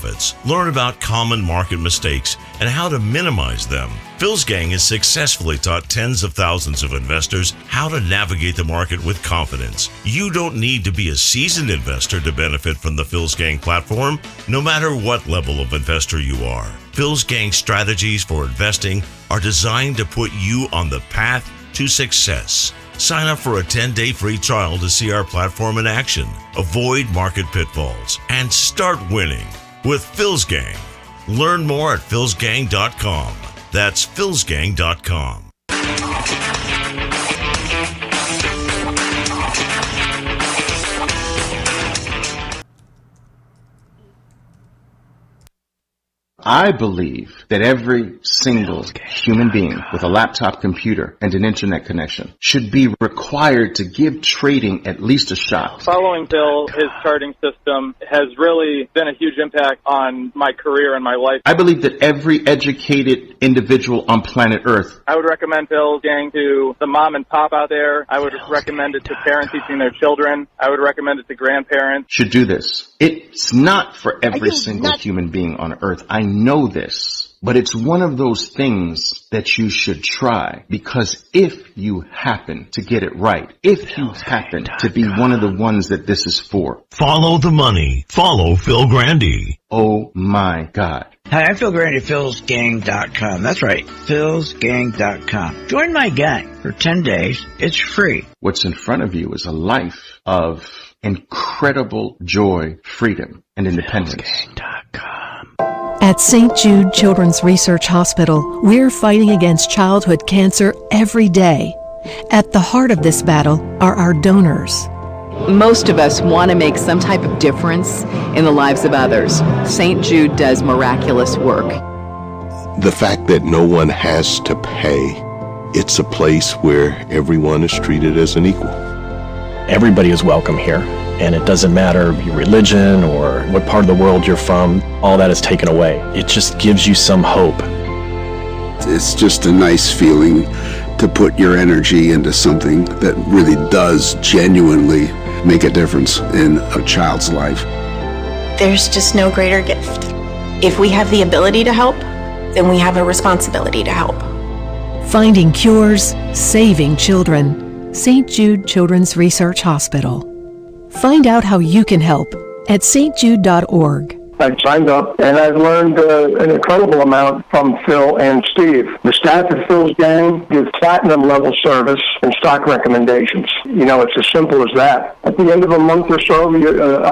profits. Learn about common market mistakes and how to minimize them. Phil's Gang has successfully taught tens of thousands of investors how to navigate the market with confidence. You don't need to be a seasoned investor to benefit from the Phil's Gang platform, no matter what level of investor you are. Phil's Gang strategies for investing are designed to put you on the path to success. Sign up for a 10-day free trial to see our platform in action, avoid market pitfalls, and start winning with Phil's Gang. Learn more at philsgang.com. That's philsgang.com. I believe that every single human being with a laptop computer and an internet connection should be required to give trading at least a shot. Following Phil, his charting system has really been a huge impact on my career and my life. I believe that every educated individual on planet Earth. I would recommend Phil's Gang to the mom and pop out there. I would recommend it to parents teaching their children. I would recommend it to grandparents. Should do this. It's not for every single human being on Earth. I know this, but it's one of those things that you should try, because if you happen to get it right, if you happen to be one of the ones that this is for. Follow the money. Follow Phil Grande. Oh my God. Hi, I'm Phil Grande at philsgang.com. That's right, philsgang.com. Join my gang for 10 days. It's free. What's in front of you is a life of incredible joy, freedom, and independence. philsgang.com. At St. Jude Children's Research Hospital, we're fighting against childhood cancer every day. At the heart of this battle are our donors. Most of us want to make some type of difference in the lives of others. St. Jude does miraculous work. The fact that no one has to pay, it's a place where everyone is treated as an equal. Everybody is welcome here, and it doesn't matter your religion or what part of the world you're from. All that is taken away. It just gives you some hope. It's just a nice feeling to put your energy into something that really does genuinely make a difference in a child's life. There's just no greater gift. If we have the ability to help, then we have a responsibility to help. Finding cures, saving children. St. Jude Children's Research Hospital. Find out how you can help at stjude.org. I signed up, and I've learned an incredible amount from Phil and Steve. The staff at Phil's Gang gives platinum-level service and stock recommendations. You know, it's as simple as that. At the end of a month or so,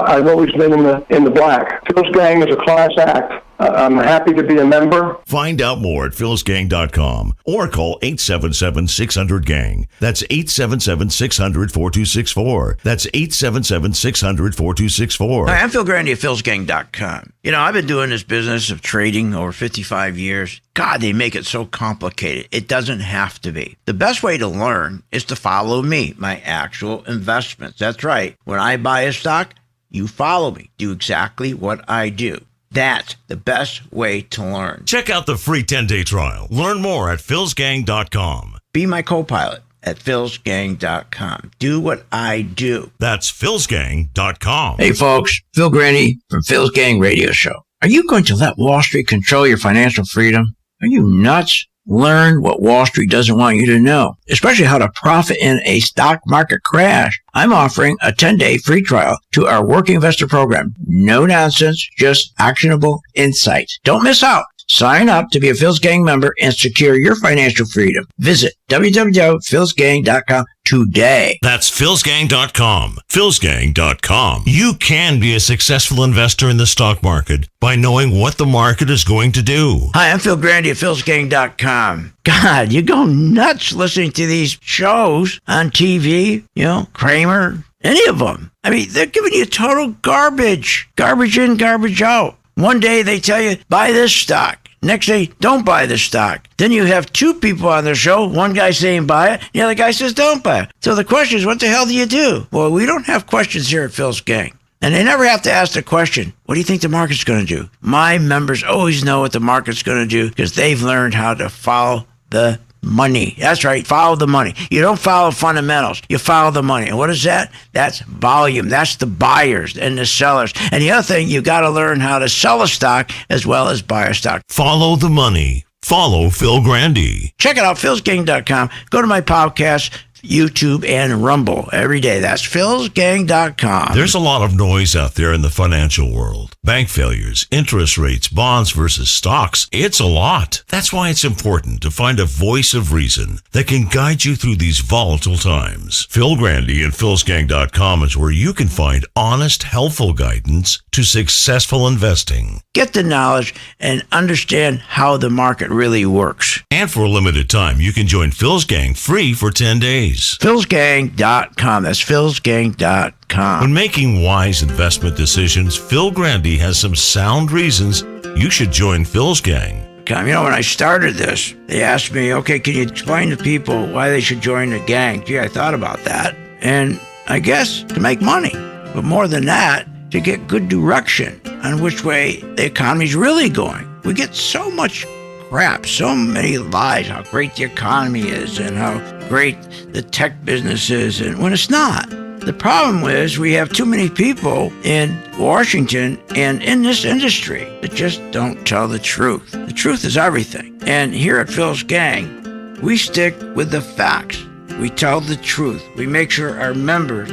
I've always been in the black. Phil's Gang is a class act. I'm happy to be a member. Find out more at philsgang.com or call 877-600-GANG. That's 877-600-4264. That's 877-600-4264. Hi, I'm Phil Grande at philsgang.com. You know, I've been doing this business of trading over 55 years. God, they make it so complicated. It doesn't have to be. The best way to learn is to follow me, my actual investments. That's right. When I buy a stock, you follow me. Do exactly what I do. That's the best way to learn. Check out the free 10-day trial. Learn more at philsgang.com. Be my co-pilot at philsgang.com. Do what I do. That's philsgang.com. Hey, folks. Phil Grande from Phil's Gang Radio Show. Are you going to let Wall Street control your financial freedom? Are you nuts? Learn what Wall Street doesn't want you to know, especially how to profit in a stock market crash. I'm offering a 10-day free trial to our Working Investor Program. No nonsense, just actionable insights. Don't miss out. Sign up to be a Phil's Gang member and secure your financial freedom. Visit www.philsgang.com today. That's philsgang.com. Philsgang.com. You can be a successful investor in the stock market by knowing what the market is going to do. Hi, I'm Phil Grande at philsgang.com. God, you go nuts listening to these shows on TV, you know, Kramer, any of them. I mean, they're giving you total garbage. Garbage in, garbage out. One day they tell you, buy this stock. Next day, don't buy this stock. Then you have two people on their show. One guy saying buy it, the other guy says don't buy it. So the question is, what the hell do you do? Well, we don't have questions here at Phil's Gang. And they never have to ask the question, what do you think the market's going to do? My members always know what the market's going to do because they've learned how to follow the money. That's right. Follow the money. You don't follow fundamentals. You follow the money. And what is that? That's volume. That's the buyers and the sellers. And the other thing, you got to learn how to sell a stock as well as buy a stock. Follow the money. Follow Phil Grande. Check it out, philsgang.com. Go to my podcast, YouTube, and Rumble every day. That's philsgang.com. There's a lot of noise out there in the financial world. Bank failures, interest rates, bonds versus stocks. It's a lot. That's why it's important to find a voice of reason that can guide you through these volatile times. Phil Grande and philsgang.com is where you can find honest, helpful guidance to successful investing. Get the knowledge and understand how the market really works. And for a limited time, you can join Phil's Gang free for 10 days. philsgang.com. That's philsgang.com. When making wise investment decisions, Phil Grande has some sound reasons you should join Phil's Gang. You know, when I started this, they asked me, okay, can you explain to people why they should join the gang? Gee, I thought about that. And I guess to make money. But more than that, to get good direction on which way the economy's really going. We get so much crap, so many lies, how great the economy is and how great the tech business is, and when it's not. The problem is we have too many people in Washington and in this industry that just don't tell the truth. The truth is everything. And here at Phil's Gang, we stick with the facts. We tell the truth. We make sure our members,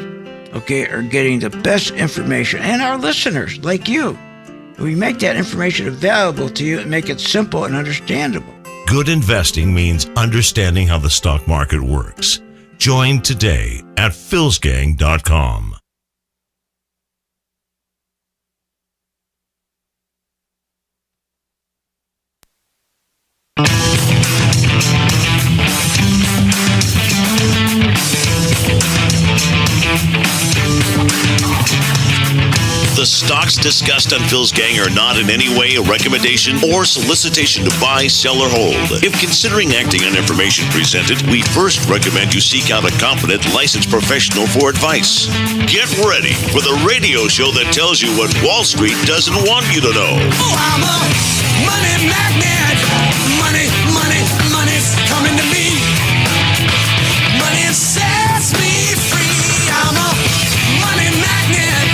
are getting the best information, and our listeners, like you. We make that information available to you and make it simple and understandable. Good investing means understanding how the stock market works. Join today at philsgang.com. The stocks discussed on Phil's Gang are not in any way a recommendation or solicitation to buy, sell, or hold. If considering acting on information presented, we first recommend you seek out a competent, licensed professional for advice. Get ready for the radio show that tells you what Wall Street doesn't want you to know. Oh, I'm a money magnet. Money, money, money's coming to me. Money sets me free. I'm a money magnet.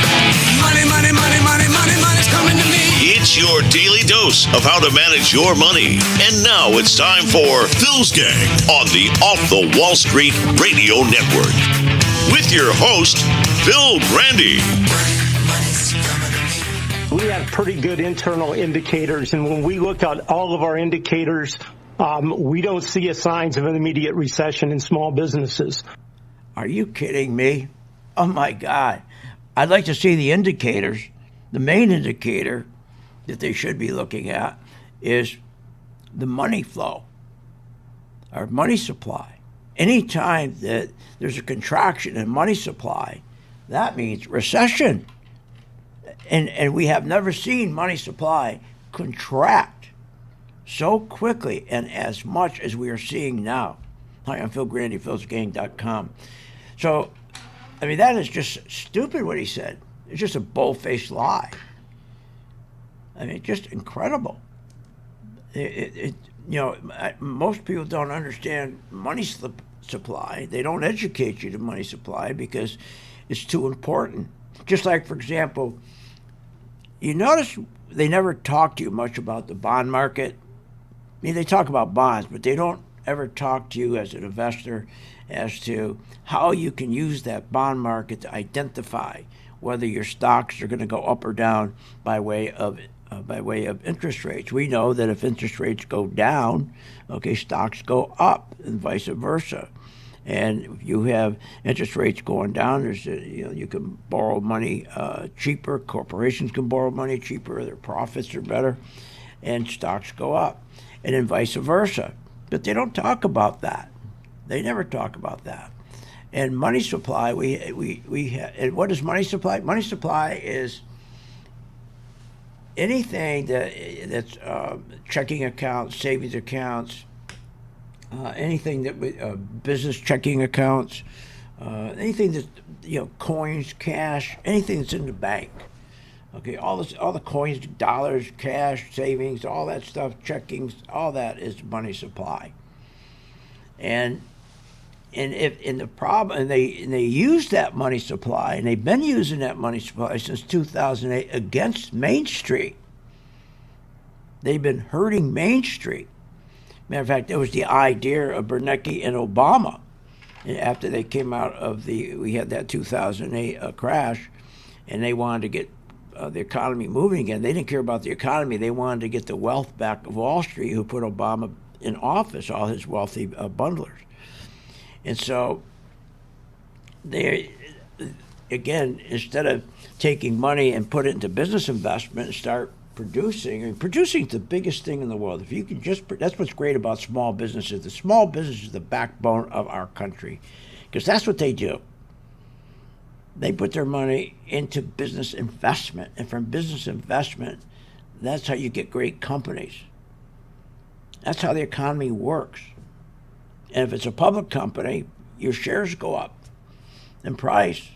Money, money, money, money, money, money's coming to me. It's your daily dose of how to manage your money. And now it's time for Phil's Gang on the Off the Wall Street Radio Network. With your host, Phil Grande. We have pretty good internal indicators, and when we look at all of our indicators, we don't see signs of an immediate recession in small businesses. Are you kidding me? Oh, my God. I'd like to see the indicators. The main indicator that they should be looking at is the money flow, our money supply. Anytime that there's a contraction in money supply, that means recession. And we have never seen money supply contract so quickly and as much as we are seeing now. Hi, I'm Phil Grande, philsgang.com. So, I mean, that is just stupid what he said. It's just a bold-faced lie. I mean, just incredible. Most people don't understand money supply. They don't educate you to money supply because it's too important. Just like, for example, you notice they never talk to you much about the bond market. I mean, they talk about bonds, but they don't ever talk to you as an investor as to how you can use that bond market to identify whether your stocks are going to go up or down by way of interest rates. We know that if interest rates go down, stocks go up, and vice versa. And if you have interest rates going down, you can borrow money cheaper. Corporations can borrow money cheaper. Their profits are better, and stocks go up, and then vice versa. But they don't talk about that. They never talk about that. And money supply, and what is money supply? Money supply is anything that's checking accounts, savings accounts, anything that business checking accounts, anything that coins, cash, anything that's in the bank. Okay, all the coins, dollars, cash, savings, all that stuff, checkings, all that is money supply. And the problem, and they use that money supply, and they've been using that money supply since 2008 against Main Street. They've been hurting Main Street. Matter of fact, it was the idea of Bernanke and Obama. And after they came out of we had that 2008 crash, and they wanted to get the economy moving again. They didn't care about the economy. They wanted to get the wealth back of Wall Street, who put Obama in office, all his wealthy bundlers. And so they, again, instead of taking money and put it into business investment and start producing, I mean, producing is the biggest thing in the world. If you can that's what's great about small businesses. The small business is the backbone of our country, because that's what they do. They put their money into business investment, and from business investment, that's how you get great companies. That's how the economy works. And if it's a public company, your shares go up in price.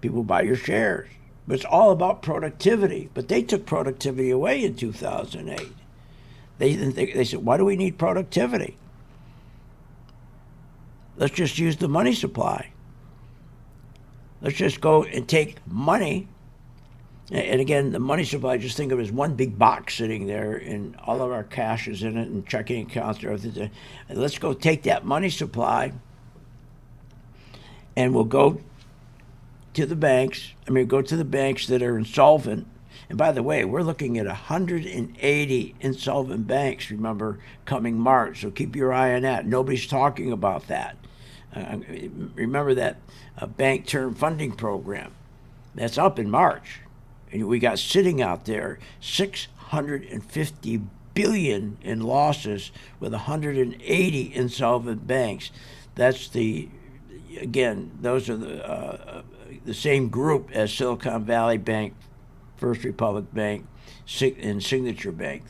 People buy your shares. But it's all about productivity. But they took productivity away in 2008. They said, why do we need productivity? Let's just use the money supply. Let's just go and take money. And again, the money supply, just think of it as one big box sitting there, and all of our cash is in it, and checking accounts and everything. And let's go take that money supply, and we'll go to the banks. Go to the banks that are insolvent. And by the way, we're looking at 180 insolvent banks, remember, coming March. So keep your eye on that. Nobody's talking about that. Remember that bank term funding program. That's up in March. And we got sitting out there $650 billion in losses with 180 insolvent banks. That's those are the same group as Silicon Valley Bank, First Republic Bank, and Signature Bank.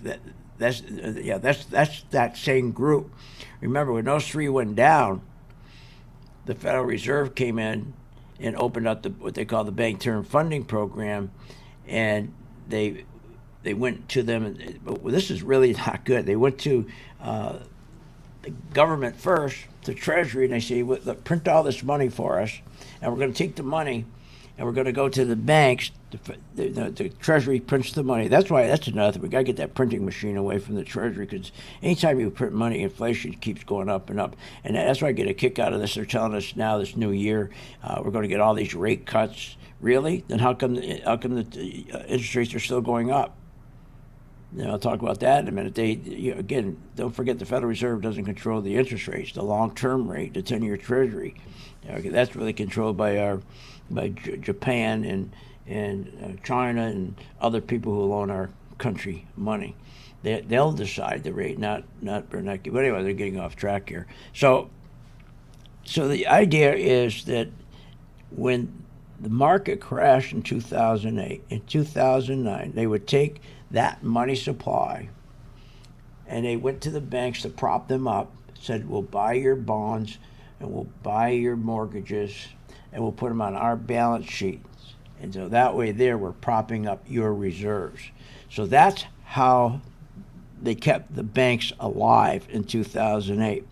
That's that same group. Remember, when those three went down, the Federal Reserve came in and opened up what they call the bank term funding program, and they went to them. But this is really not good. They went to the government first, the Treasury, and they say, look, print all this money for us, and we're going to take the money, and we're going to go to the banks. The Treasury prints the money. That's another thing. We got to get that printing machine away from the Treasury, because anytime you print money, inflation keeps going up and up. And that's why I get a kick out of this. They're telling us now, this new year, we're going to get all these rate cuts. Really? Then how come the interest rates are still going up? I'll talk about that in a minute. Again, don't forget the Federal Reserve doesn't control the interest rates, the long-term rate, the 10-year Treasury. That's really controlled by Japan and China and other people who loan our country money. They'll decide the rate, not Bernanke. But anyway, they're getting off track here. So the idea is that when the market crashed in 2008, in 2009, they would take that money supply and they went to the banks to prop them up, said, we'll buy your bonds and we'll buy your mortgages and we'll put them on our balance sheets. And so that way we're propping up your reserves. So that's how they kept the banks alive in 2008.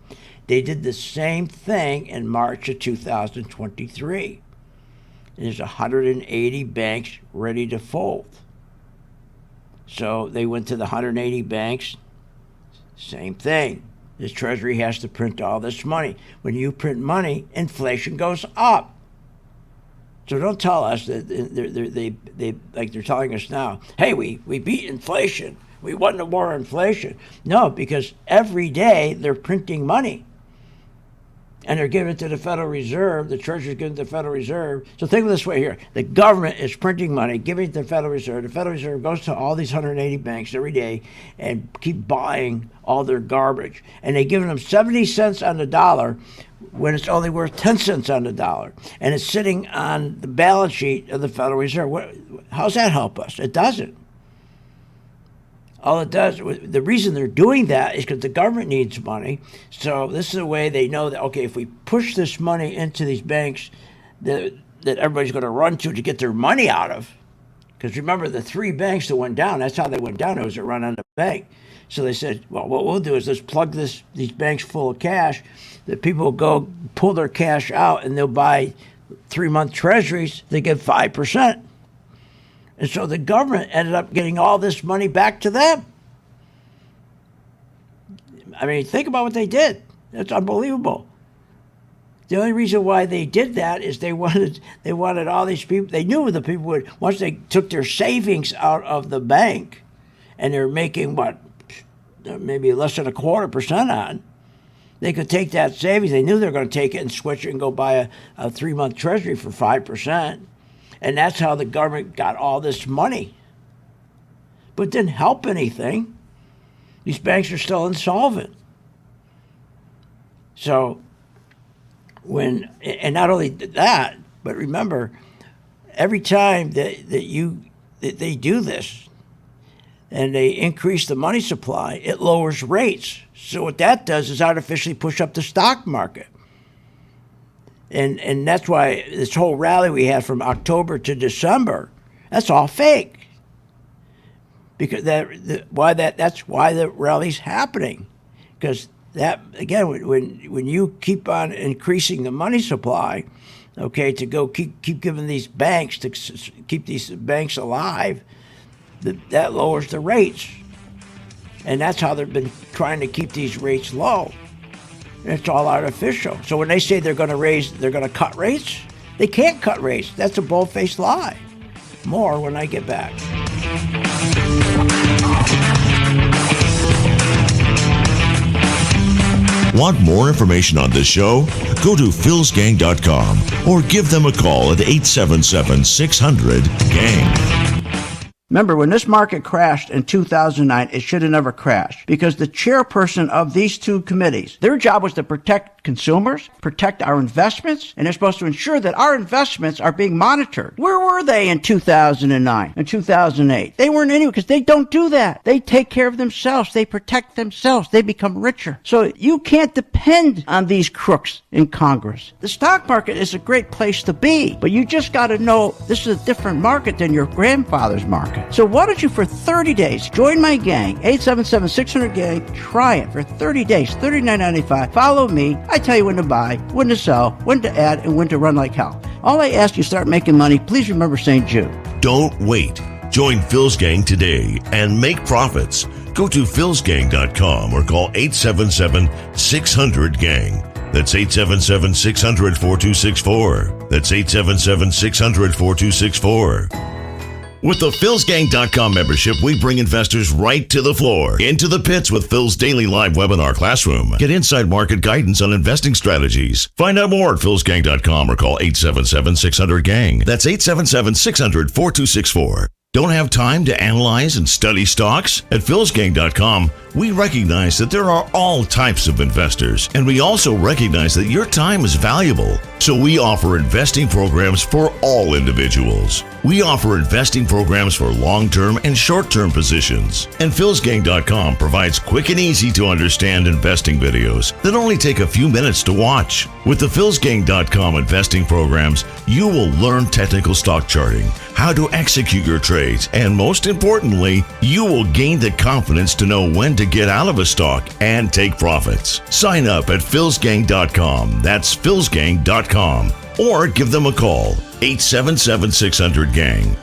They did the same thing in March of 2023. There's 180 banks ready to fold. So they went to the 180 banks, same thing. The Treasury has to print all this money. When you print money, inflation goes up. So don't tell us that they like they're telling us now, hey, we beat inflation. We won the war on inflation. No, because every day they're printing money. And they're giving it to the Federal Reserve. The Treasury's giving it to the Federal Reserve. So think of it this way here. The government is printing money, giving it to the Federal Reserve. The Federal Reserve goes to all these 180 banks every day and keep buying all their garbage. And they're giving them 70 cents on the dollar when it's only worth 10 cents on the dollar. And it's sitting on the balance sheet of the Federal Reserve. How's that help us? It doesn't. All it does, the reason they're doing that is because the government needs money. So this is a way they know that, okay, if we push this money into these banks that everybody's going to run to get their money out of, Because remember, the 3 banks that went down, that's how they went down. It was a run on the bank. So they said, well, what we'll do is let's plug these banks full of cash. The people will go pull their cash out and they'll buy 3-month treasuries. They get 5%. And so the government ended up getting all this money back to them. I mean, think about what they did. That's unbelievable. The only reason why they did that is they wanted all these people. They knew the people would, once they took their savings out of the bank, and they're making maybe less than 0.25% on, they could take that savings. They knew they were going to take it and switch it and go buy a 3-month treasury for 5%, and that's how the government got all this money. But it didn't help anything. These banks are still insolvent. So. And not only that, but remember, every time that they do this and they increase the money supply, it lowers rates. So what that does is artificially push up the stock market. And that's why this whole rally we had from October to December, that's all fake. Because that's why the rally's happening. Because that, again, when you keep on increasing the money supply, okay, to go keep giving these banks, to keep these banks alive, that lowers the rates. And that's how they've been trying to keep these rates low. It's all artificial. So when they say they're going to cut rates, they can't cut rates. That's a bold-faced lie. More when I get back. Want more information on this show? Go to philsgang.com or give them a call at 877-600-GANG. Remember, when this market crashed in 2009, it should have never crashed because the chairperson of these 2 committees, their job was to protect consumers, protect our investments, and they're supposed to ensure that our investments are being monitored. Where were they in 2009 and 2008? They weren't anywhere because they don't do that. They take care of themselves. They protect themselves. They become richer. So you can't depend on these crooks in Congress. The stock market is a great place to be, but you just got to know this is a different market than your grandfather's market. So why don't you, for 30 days, join my gang, 877-600-GANG. Try it for 30 days, $39.95. Follow me. I tell you when to buy, when to sell, when to add, and when to run like hell. All I ask you, start making money. Please remember St. Jude. Don't wait. Join Phil's Gang today and make profits. Go to philsgang.com or call 877-600-GANG. That's 877-600-4264. That's 877-600-4264. With the philsgang.com membership, we bring investors right to the floor, into the pits with Phil's daily live webinar classroom. Get inside market guidance on investing strategies. Find out more at philsgang.com or call 877-600-GANG. That's 877-600-4264. Don't have time to analyze and study stocks? At philsgang.com, we recognize that there are all types of investors, and we also recognize that your time is valuable. So we offer investing programs for all individuals. We offer investing programs for long-term and short-term positions. And philsgang.com provides quick and easy to understand investing videos that only take a few minutes to watch. With the philsgang.com investing programs, you will learn technical stock charting, how to execute your trades, and most importantly, you will gain the confidence to know when to get out of a stock and take profits. Sign up at philsgang.com. That's philsgang.com. Or give them a call, 877-600-GANG.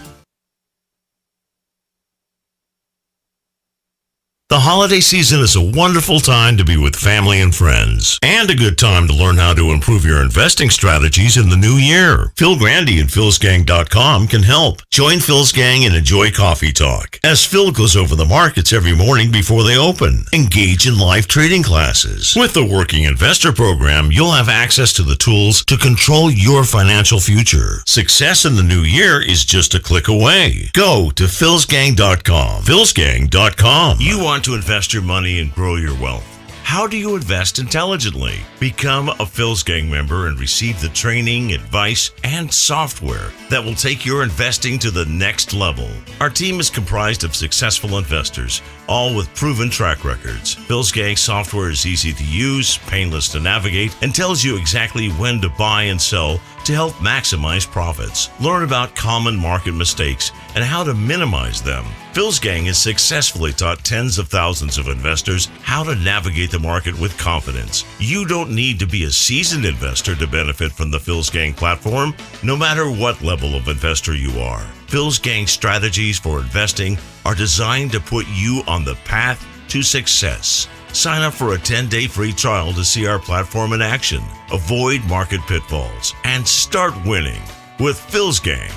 The holiday season is a wonderful time to be with family and friends, and a good time to learn how to improve your investing strategies in the new year. Phil Grande and philsgang.com can help. Join Phil's Gang and enjoy coffee talk, as Phil goes over the markets every morning before they open. Engage in live trading classes. With the Working Investor Program, you'll have access to the tools to control your financial future. Success in the new year is just a click away. Go to philsgang.com. philsgang.com. You want to invest your money and grow your wealth. How do you invest intelligently? Become a Phil's Gang member and receive the training, advice, and software that will take your investing to the next level. Our team is comprised of successful investors, all with proven track records. Phil's Gang software is easy to use, painless to navigate, and tells you exactly when to buy and sell to help maximize profits. Learn about common market mistakes and how to minimize them. Phil's gang has successfully taught tens of thousands of investors how to navigate the market with confidence. You don't need to be a seasoned investor to benefit from the Phil's Gang platform, no matter what level of investor you are. Phil's Gang strategies for investing are designed to put you on the path to success. Sign up for a 10-day free trial to see our platform in action, avoid market pitfalls, and start winning with Phil's Gang.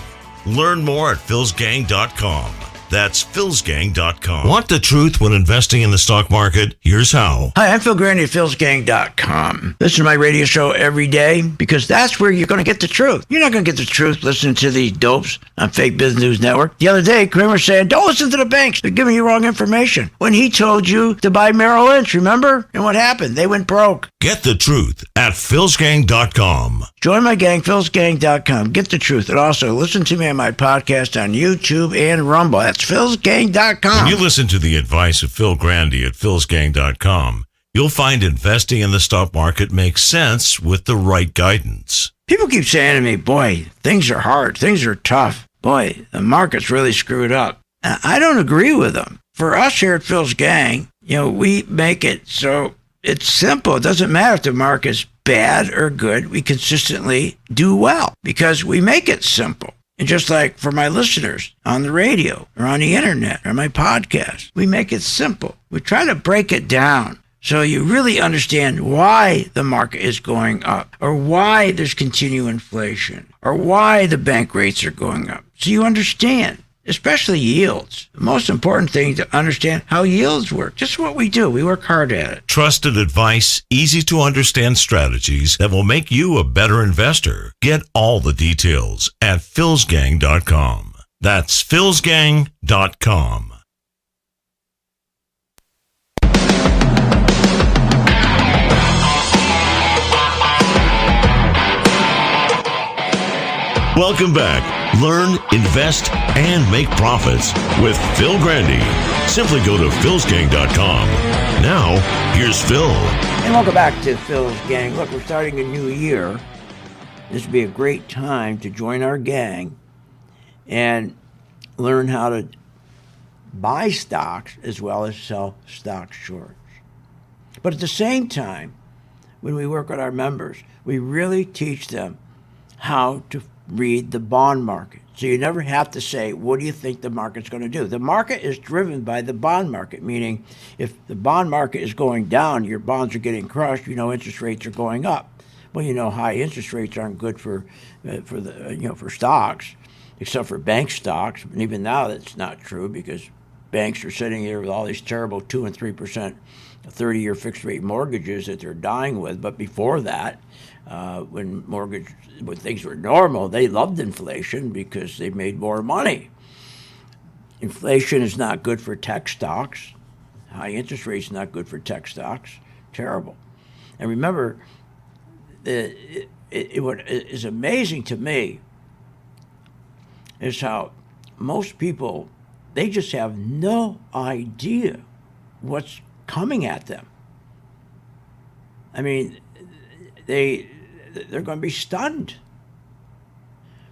Learn more at philsgang.com. That's philsgang.com. Want the truth when investing in the stock market? Here's how. Hi, I'm Phil Grande at philsgang.com. Listen to my radio show every day because that's where you're going to get the truth. You're not going to get the truth listening to these dopes on Fake Business News Network. The other day, Kramer said, don't listen to the banks. They're giving you wrong information. When he told you to buy Merrill Lynch, remember? And what happened? They went broke. Get the truth at philsgang.com. Join my gang, philsgang.com. Get the truth. And also listen to me on my podcast on YouTube and Rumble. That's philsgang.com. When you listen to the advice of Phil Grande at philsgang.com, you'll find investing in the stock market makes sense with the right guidance. People keep saying to me, boy, things are hard. Things are tough. Boy, the market's really screwed up. And I don't agree with them. For us here at Phil's Gang, we make it so it's simple. It doesn't matter if the market's bad or good. We consistently do well because we make it simple. And just like for my listeners on the radio or on the internet or my podcast, we make it simple. We try to break it down so you really understand why the market is going up or why there's continued inflation or why the bank rates are going up. So you understand, especially yields. The most important thing to understand how yields work. Just what we do. We work hard at it. Trusted advice, easy to understand strategies that will make you a better investor. Get all the details at philsgang.com. That's philsgang.com. Welcome back. Learn, invest, and make profits with Phil Grande. Simply go to philsgang.com. Now, here's Phil. And welcome back to Phil's Gang. Look, we're starting a new year. This would be a great time to join our gang and learn how to buy stocks as well as sell stock shorts. But at the same time, when we work with our members, we really teach them how to read the bond market. So you never have to say, what do you think the market's going to do? The market is driven by the bond market, meaning if the bond market is going down, your bonds are getting crushed, interest rates are going up. Well, high interest rates aren't good for stocks, except for bank stocks. And even now that's not true because banks are sitting here with all these terrible 2 and 3% 30-year fixed rate mortgages that they're dying with. But before that, when things were normal, they loved inflation because they made more money. Inflation is not good for tech stocks. High interest rates not good for tech stocks. Terrible. And remember, what is amazing to me is how most people, they just have no idea what's coming at them. I mean, they're going to be stunned.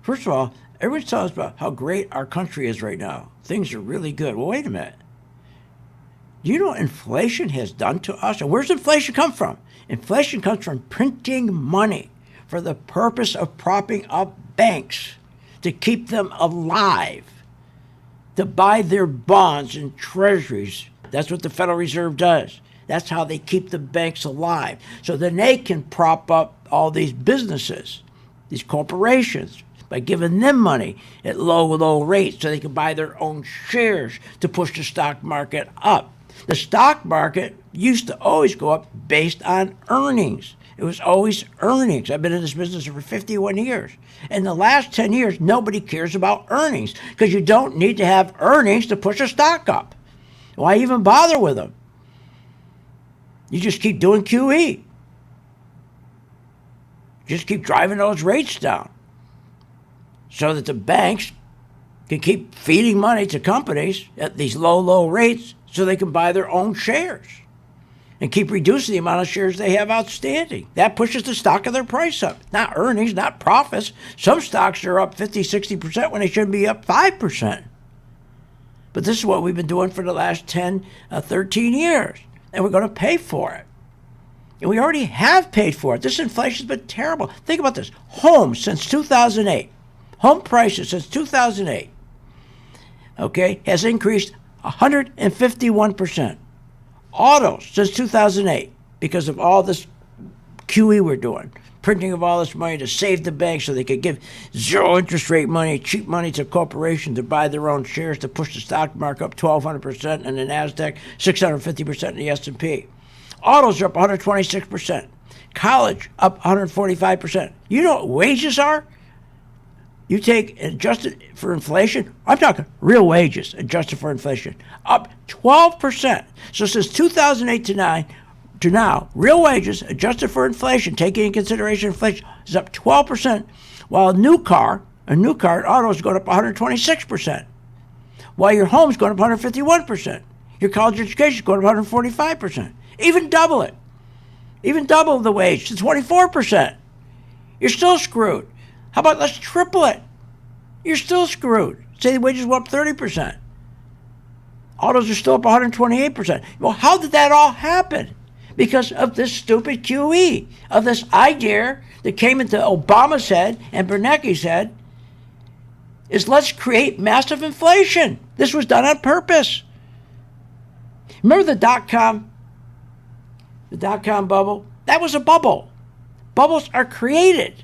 First of all, everyone's telling us about how great our country is right now. Things are really good. Well, wait a minute. Do you know what inflation has done to us? And where's inflation come from? Inflation comes from printing money for the purpose of propping up banks to keep them alive, to buy their bonds and treasuries. That's what the Federal Reserve does. That's how they keep the banks alive. So then they can prop up all these businesses, these corporations, by giving them money at low rates so they can buy their own shares to push the stock market up. The stock market used to always go up based on earnings. It was always earnings. I've been in this business for 51 years. In the last 10 years, nobody cares about earnings because you don't need to have earnings to push a stock up. Why even bother with them? You just keep doing QE. Just keep driving those rates down so that the banks can keep feeding money to companies at these low rates so they can buy their own shares. and keep reducing the amount of shares they have outstanding. That pushes the stock of their price up. Not earnings, not profits. Some stocks are up 50, 60% when they should be up 5%. But this is what we've been doing for the last 10, 13 years. And we're going to pay for it. And we already have paid for it. This inflation's been terrible. Think about this. Homes since 2008. Home prices since 2008. Okay, has increased 151%. Autos since 2008, because of all this QE we're doing, printing of all this money to save the banks so they could give zero interest rate money, cheap money to corporations to buy their own shares to push the stock market up 1,200% and the NASDAQ 650% in the S&P. Autos are up 126%. College up 145%. You know what wages are? You take adjusted for inflation, I'm talking real wages adjusted for inflation, up 12%. So since 2008 to now, real wages adjusted for inflation, taking into consideration inflation, is up 12%, while a new car in auto is going up 126%, while your home's going up 151%. Your college education is going up 145%. Even double it. Even double the wage to 24%. You're still screwed. How about let's triple it? You're still screwed. Say the wages went up 30%. Autos are still up 128%. Well, how did that all happen? Because of this stupid QE, of this idea that came into Obama's head and Bernanke's head, is let's create massive inflation. This was done on purpose. Remember the dot-com bubble? That was a bubble. Bubbles are created.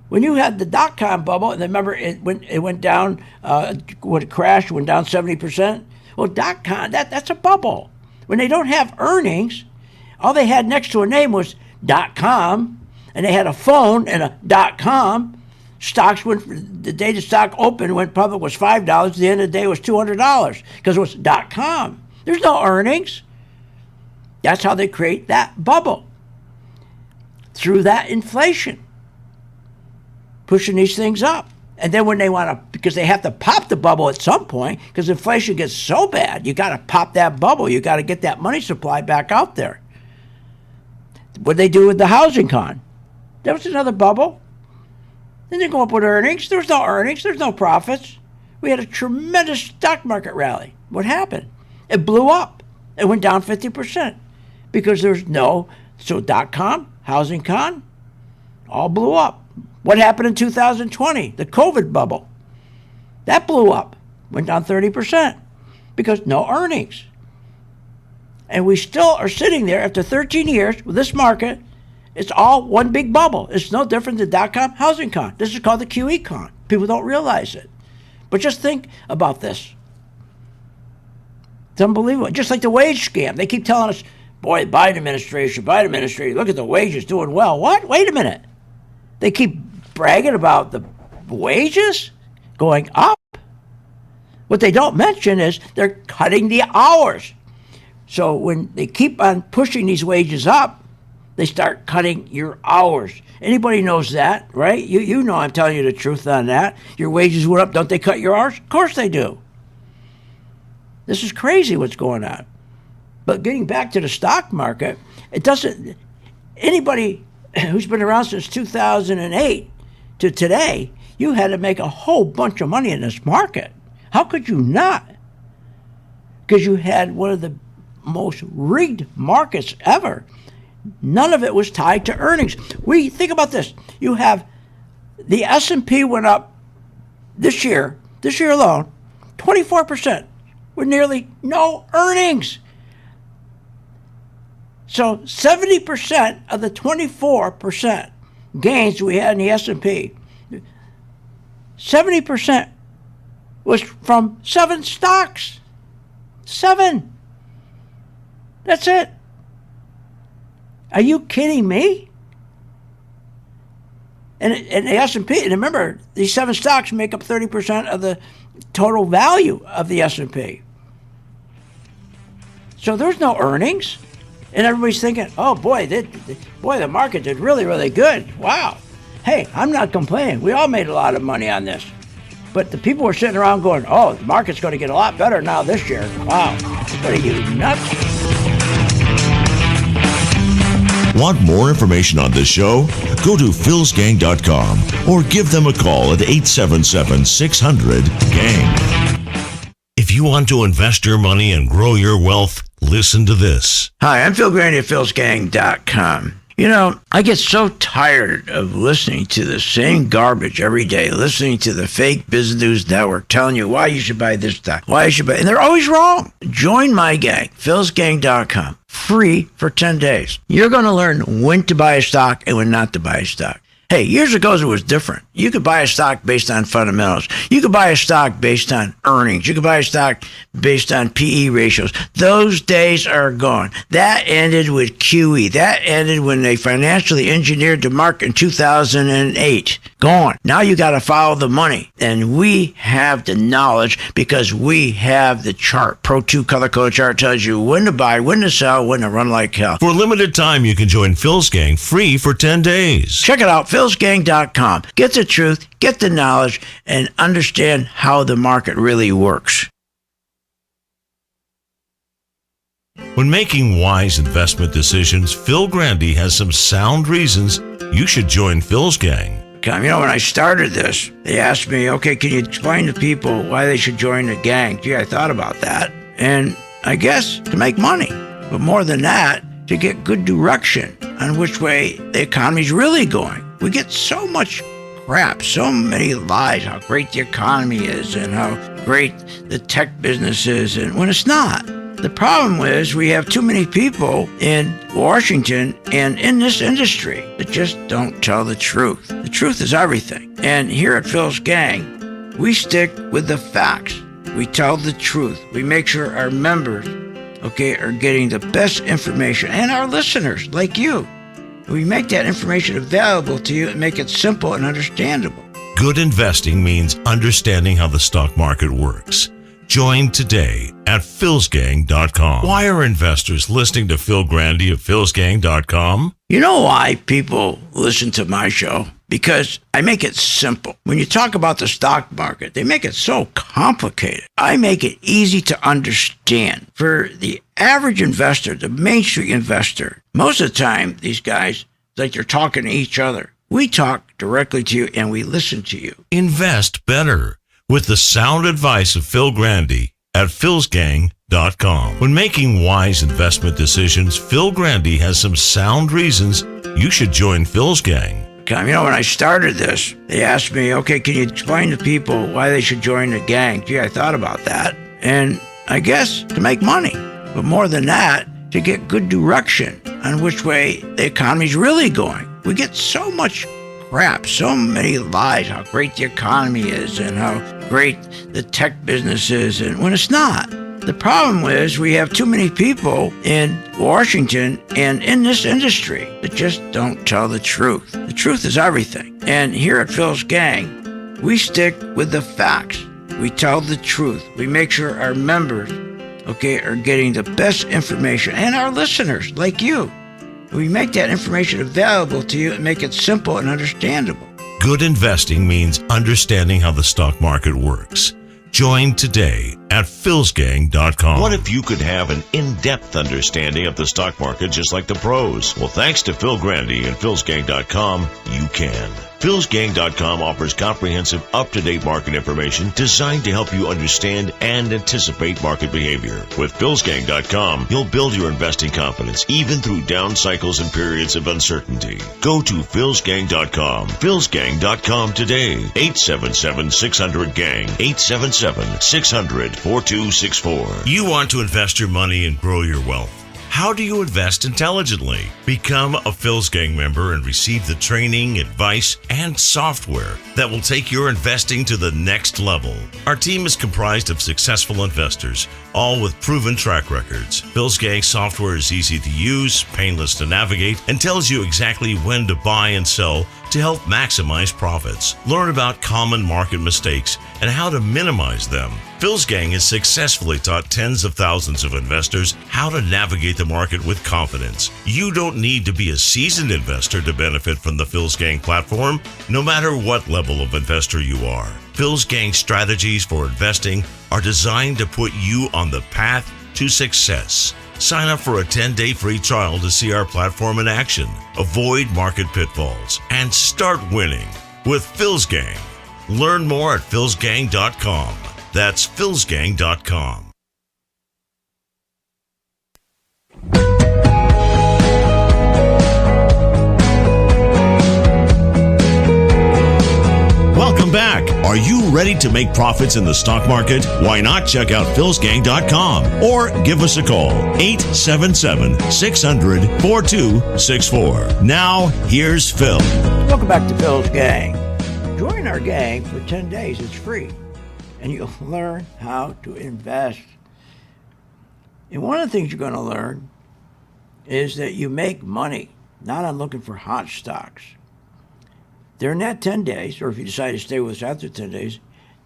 When you had the dot-com bubble, and remember it went down, when it crashed, went down 70%. Well, dot-com, that's a bubble. When they don't have earnings, all they had next to a name was .com, and they had a phone and a .com. Stocks went, the day the stock opened, went public, was $5. At the end of the day, it was $200 because it was .com. There's no earnings. That's how they create that bubble, through that inflation, pushing these things up. And then when they want to, because they have to pop the bubble at some point, because inflation gets so bad, you got to pop that bubble. You got to get that money supply back out there. What they do with the housing con, there was another bubble. Then they go up with earnings. There was no earnings. There's no profits. We had a tremendous stock market rally. What happened? It blew up. It went down 50% because there's no, so .com, housing con, all blew up. What happened in 2020? The COVID bubble. That blew up, went down 30% because no earnings. And we still are sitting there after 13 years with this market. It's all one big bubble. It's no different than .com, housing con. This is called the QE con. People don't realize it. But just think about this. It's unbelievable. Just like the wage scam. They keep telling us, boy, Biden administration, look at the wages doing well. What? Wait a minute. They keep bragging about the wages going up. What they don't mention is they're cutting the hours. So when they keep on pushing these wages up, they start cutting your hours. Anybody knows that, right? You know I'm telling you the truth on that. Your wages went up. Don't they cut your hours? Of course they do. This is crazy what's going on. But getting back to the stock market, it doesn't, anybody who's been around since 2008 to today, you had to make a whole bunch of money in this market. How could you not? Because you had one of the most rigged markets ever. None of it was tied to earnings. Think about this. You have the S&P went up this year alone, 24%, with nearly no earnings. So 70% of the 24% gains we had in the S&P, 70% was from 7 stocks. 7. That's it. Are you kidding me? And the S&P, and remember, these 7 stocks make up 30% of the total value of the S&P. So there's no earnings. And everybody's thinking, oh boy, the market did really, really good. Wow. Hey, I'm not complaining. We all made a lot of money on this. But the people were sitting around going, oh, the market's going to get a lot better now this year. Wow. What are you, nuts? Want more information on this show? Go to philsgang.com or give them a call at 877-600-GANG. If you want to invest your money and grow your wealth, listen to this. Hi, I'm Phil Grande at philsgang.com. You know, I get so tired of listening to the same garbage every day, listening to the fake business news network telling you why you should buy this stock, why you should buy, and they're always wrong. Join my gang, philsgang.com, free for 10 days. You're going to learn when to buy a stock and when not to buy a stock. Hey, years ago it was different. You could buy a stock based on fundamentals. You could buy a stock based on earnings. You could buy a stock based on PE ratios. Those days are gone. That ended with QE. That ended when they financially engineered the market in 2008. Gone. Now you got to follow the money. And we have the knowledge because we have the chart. Pro 2 color code chart tells you when to buy, when to sell, when to run like hell. For a limited time, you can join Phil's Gang free for 10 days. Check it out, philsgang.com. Get the truth, get the knowledge, and understand how the market really works. When making wise investment decisions, Phil Grande has some sound reasons you should join Phil's Gang. You know, when I started this, they asked me, okay, can you explain to people why they should join the gang? Gee, I thought about that. And I guess to make money. But more than that, to get good direction on which way the economy's really going. We get so much crap, so many lies, how great the economy is and how great the tech business is, and when it's not. The problem is we have too many people in Washington and in this industry that just don't tell the truth. The truth is everything. And here at Phil's Gang, we stick with the facts. We tell the truth. We make sure our members, are getting the best information, and our listeners, like you. We make that information available to you and make it simple and understandable. Good investing means understanding how the stock market works. Join today at philsgang.com. Why are investors listening to Phil Grande of philsgang.com? You know why people listen to my show? Because I make it simple. When you talk about the stock market, they make it so complicated. I make it easy to understand. For the average investor, the Main Street investor, most of the time, these guys, like they're talking to each other. We talk directly to you and we listen to you. Invest better with the sound advice of Phil Grande at philsgang.com. When making wise investment decisions, Phil Grande has some sound reasons you should join Phil's Gang. You know, when I started this, they asked me, okay, can you explain to people why they should join the gang? Gee, I thought about that. And I guess to make money. But more than that, to get good direction on which way the economy's really going. We get so much crap, so many lies, how great the economy is and how great the tech business is, and when it's not. The problem is we have too many people in Washington and in this industry that just don't tell the truth. The truth is everything. And here at Phil's Gang, we stick with the facts. We tell the truth. We make sure our members, are getting the best information, and our listeners, like you. We make that information available to you and make it simple and understandable. Good investing means understanding how the stock market works. Join today at philsgang.com. What if you could have an in-depth understanding of the stock market just like the pros? Well, thanks to Phil Grande and philsgang.com, you can. philsgang.com offers comprehensive, up-to-date market information designed to help you understand and anticipate market behavior. With philsgang.com, you'll build your investing confidence even through down cycles and periods of uncertainty. Go to philsgang.com. philsgang.com today. 877-600-GANG. 877-600-4264. You want to invest your money and grow your wealth. How do you invest intelligently? Become a Phil's Gang member and receive the training, advice, and software that will take your investing to the next level. Our team is comprised of successful investors, all with proven track records. Phil's Gang software is easy to use, painless to navigate, and tells you exactly when to buy and sell to help maximize profits. Learn about common market mistakes and how to minimize them. Phil's Gang has successfully taught tens of thousands of investors how to navigate the market with confidence. You don't need to be a seasoned investor to benefit from the Phil's Gang platform, no matter what level of investor you are. Phil's Gang strategies for investing are designed to put you on the path to success. Sign up for a 10-day free trial to see our platform in action, avoid market pitfalls, and start winning with Phil's Gang. Learn more at philsgang.com. That's philsgang.com. Welcome back. Are you ready to make profits in the stock market? Why not check out philsgang.com or give us a call, 877-600-4264. Now, here's Phil. Welcome back to Phil's Gang. Join our gang for 10 days. It's free. And you'll learn how to invest. And one of the things you're going to learn is that you make money, not on looking for hot stocks. During that 10 days, or if you decide to stay with us after 10 days,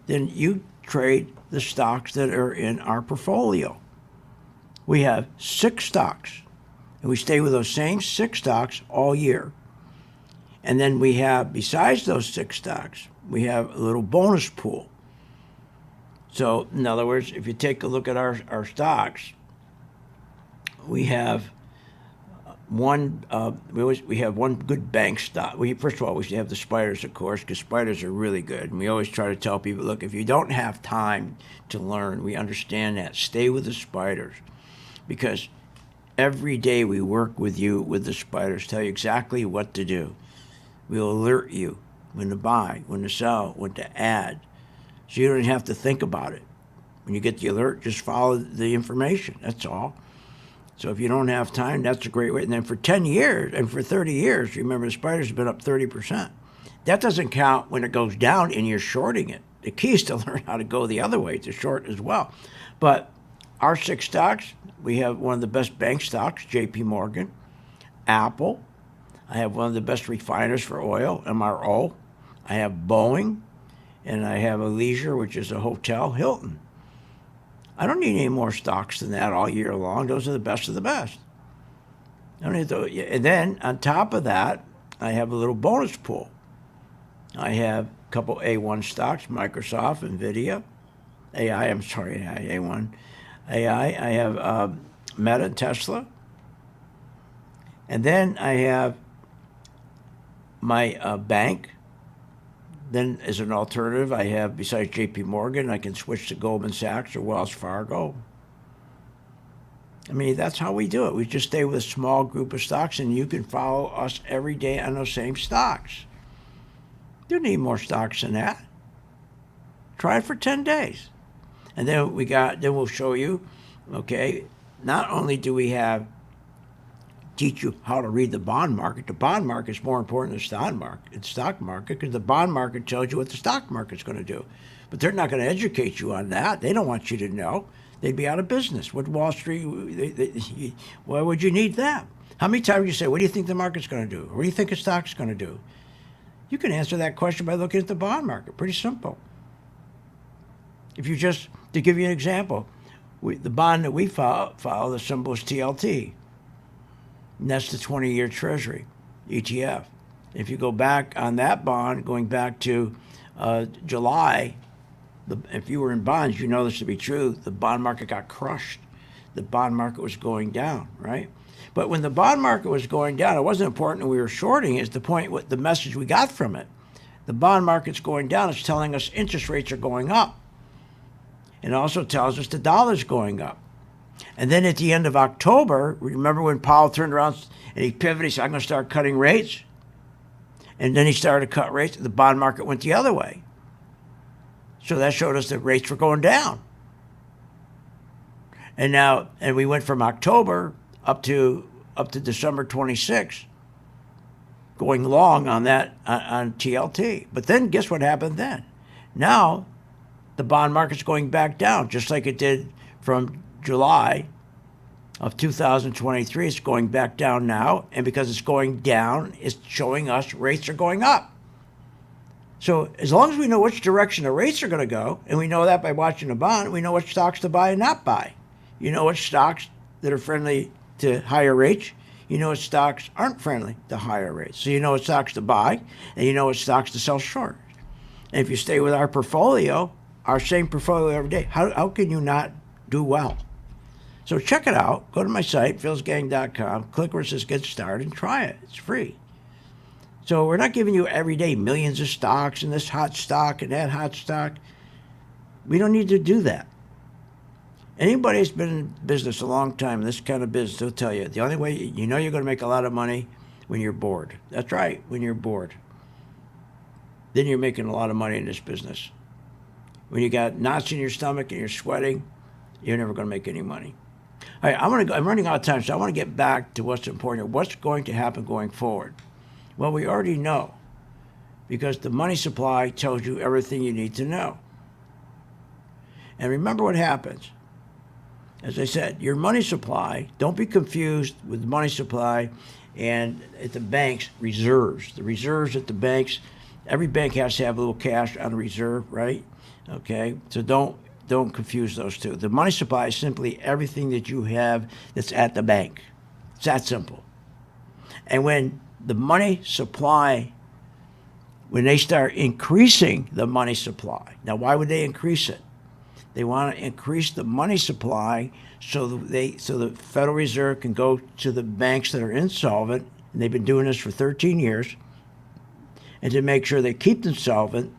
then you trade the stocks that are in our portfolio. We have 6 stocks, and we stay with those same 6 stocks all year. And then we have, besides those 6 stocks, we have a little bonus pool. So, in other words, if you take a look at our stocks, we have one good bank stock. First of all, we have the spiders, of course, because spiders are really good. And we always try to tell people, look, if you don't have time to learn, we understand that. Stay with the spiders, because every day we work with you with the spiders, tell you exactly what to do. We'll alert you when to buy, when to sell, when to add, so you don't have to think about it. When you get the alert, just follow the information. That's all. So if you don't have time, that's a great way. And then for 10 years and for 30 years, remember the spiders have been up 30%. That doesn't count when it goes down and you're shorting it. The key is to learn how to go the other way, to short as well. But our 6 stocks, we have one of the best bank stocks, JP Morgan, Apple. I have one of the best refiners for oil, MRO. I have Boeing, and I have a leisure, which is a hotel, Hilton. I don't need any more stocks than that all year long. Those are the best of the best. I don't need those. And then on top of that, I have a little bonus pool. I have a couple A1 stocks, Microsoft, NVIDIA, A1. I have Meta and Tesla. And then I have my bank. Then as an alternative, I have, besides JP Morgan, I can switch to Goldman Sachs or Wells Fargo. I mean, that's how we do it. We just stay with a small group of stocks, and you can follow us every day on those same stocks. You need more stocks than that. Try it for 10 days. And then we'll show you, okay, not only do we teach you how to read the bond market. The bond market is more important than the stock market, because the bond market tells you what the stock market's going to do. But they're not going to educate you on that. They don't want you to know. They'd be out of business. With Wall Street, why would you need that? How many times you say, what do you think the market's going to do? What do you think a stock's going to do? You can answer that question by looking at the bond market. Pretty simple. If you just, to give you an example, the bond that we follow, the symbol is TLT. And that's the 20-year Treasury ETF. If you go back on that bond, going back to July, if you were in bonds, you know this to be true, the bond market got crushed. The bond market was going down, right? But when the bond market was going down, it wasn't important that we were shorting. It's the point, what the message we got from it. The bond market's going down. It's telling us interest rates are going up. It also tells us the dollar's going up. And then at the end of October, remember when Powell turned around and he pivoted, he said, I'm going to start cutting rates. And then he started to cut rates. The bond market went the other way. So that showed us that rates were going down. And we went from October up to December 26th, going long on that, on TLT. But then guess what happened then? Now the bond market's going back down, just like it did from July of 2023. It's going back down now, and because it's going down, it's showing us rates are going up. So as long as we know which direction the rates are going to go, and we know that by watching the bond, we know what stocks to buy and not buy. You know what stocks that are friendly to higher rates. You know what stocks aren't friendly to higher rates. So you know what stocks to buy, and you know what stocks to sell short. And if you stay with our portfolio, our same portfolio every day, how can you not do well? So check it out. Go to my site, philsgang.com, click where it says get started and try it. It's free. So we're not giving you every day millions of stocks and this hot stock and that hot stock. We don't need to do that. Anybody who's been in business a long time, this kind of business, they'll tell you, the only way you know you're going to make a lot of money when you're bored. That's right, when you're bored. Then you're making a lot of money in this business. When you got knots in your stomach and you're sweating, you're never going to make any money. All right, I'm running out of time, so I want to get back to what's important. What's going to happen going forward? Well, we already know, because the money supply tells you everything you need to know. And remember what happens. As I said, your money supply, don't be confused with money supply and at the banks, reserves. The reserves at the banks, every bank has to have a little cash on reserve, right? Okay, so don't confuse those two. The money supply is simply everything that you have that's at the bank. It's that simple. And when the money supply, when they start increasing the money supply, now why would they increase it? They want to increase the money supply so the Federal Reserve can go to the banks that are insolvent, and they've been doing this for 13 years, and to make sure they keep them solvent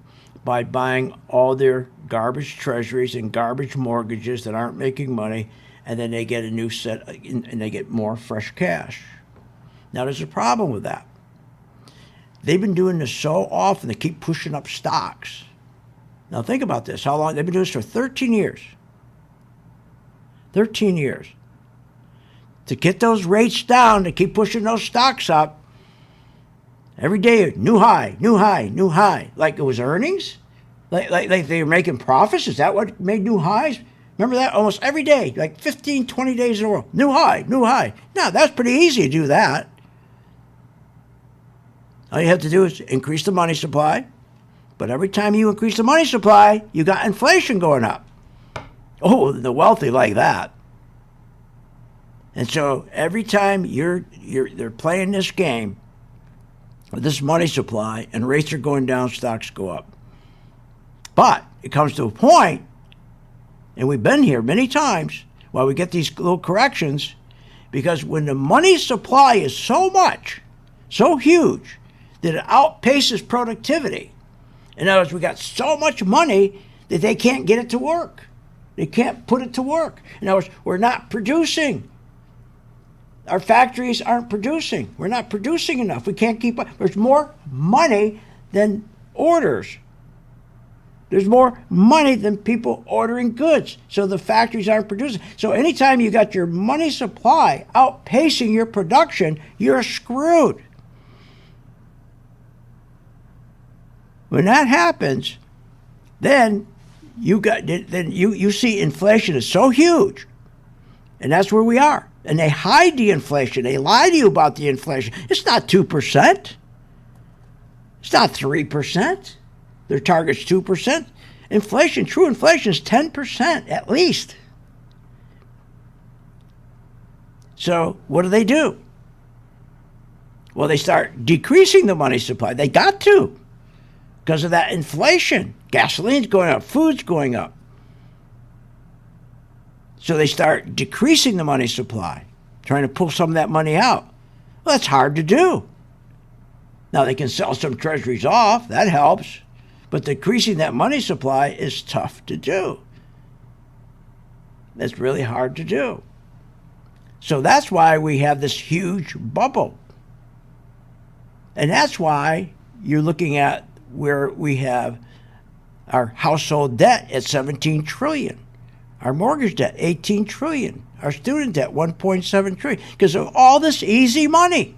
by buying all their garbage treasuries and garbage mortgages that aren't making money, and then they get a new set, and they get more fresh cash. Now, there's a problem with that. They've been doing this so often, they keep pushing up stocks. Now, think about this. How long? They've been doing this for 13 years. 13 years. To get those rates down, to keep pushing those stocks up, every day, new high, new high, new high. Like it was earnings? Like they were making profits? Is that what made new highs? Remember that? Almost every day, like 15, 20 days in a row. New high, new high. Now, that's pretty easy to do that. All you have to do is increase the money supply. But every time you increase the money supply, you got inflation going up. Oh, the wealthy like that. And so every time they're playing this game with this money supply and rates are going down, stocks go up. But it comes to a point, and we've been here many times, while we get these little corrections, because when the money supply is so much, so huge, that it outpaces productivity. In other words, we got so much money that they can't get it to work. They can't put it to work. In other words, we're not producing. Our factories aren't producing. We're not producing enough. We can't keep up. There's more money than orders. There's more money than people ordering goods. So the factories aren't producing. So anytime you got your money supply outpacing your production, you're screwed. When that happens, then you see inflation is so huge, and that's where we are. And they hide the inflation. They lie to you about the inflation. It's not 2%. It's not 3%. Their target's 2%. Inflation, true inflation, is 10% at least. So what do? Well, they start decreasing the money supply. They got to, because of that inflation. Gasoline's going up, food's going up. So they start decreasing the money supply, trying to pull some of that money out. Well, that's hard to do. Now, they can sell some treasuries off, that helps, but decreasing that money supply is tough to do. That's really hard to do. So that's why we have this huge bubble. And that's why you're looking at where we have our household debt at $17 trillion, our mortgage debt $18 trillion, our student debt $1.7 trillion, because of all this easy money.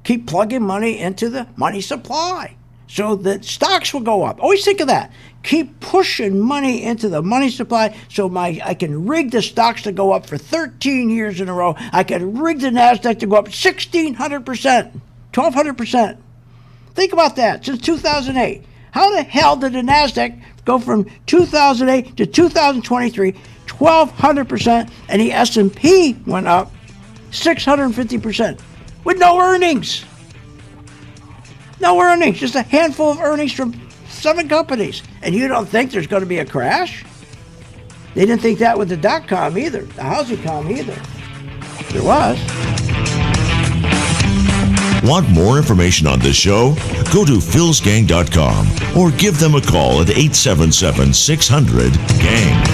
Keep plugging money into the money supply so that stocks will go up. Always think of that. Keep pushing money into the money supply so I can rig the stocks to go up for 13 years in a row. I can rig the NASDAQ to go up 1,600%, 1,200%. Think about that. Since 2008. How the hell did the NASDAQ go from 2008 to 2023, 1,200%, and the S&P went up 650% with no earnings? No earnings, just a handful of earnings from 7 companies. And you don't think there's going to be a crash? They didn't think that with the dot-com either, the housing com either. There was. Want more information on this show? Go to philsgang.com or give them a call at 877-600-GANG.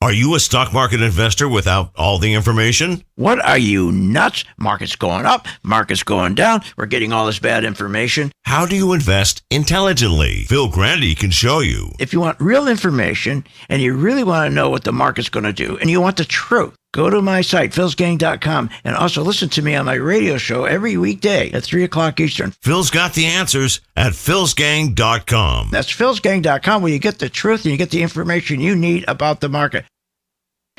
Are you a stock market investor without all the information? What are you, nuts? Market's going up, market's going down. We're getting all this bad information. How do you invest intelligently? Phil Grande can show you. If you want real information and you really want to know what the market's going to do and you want the truth, go to my site, philsgang.com, and also listen to me on my radio show every weekday at 3 o'clock Eastern. Phil's got the answers at philsgang.com. That's philsgang.com, where you get the truth and you get the information you need about the market.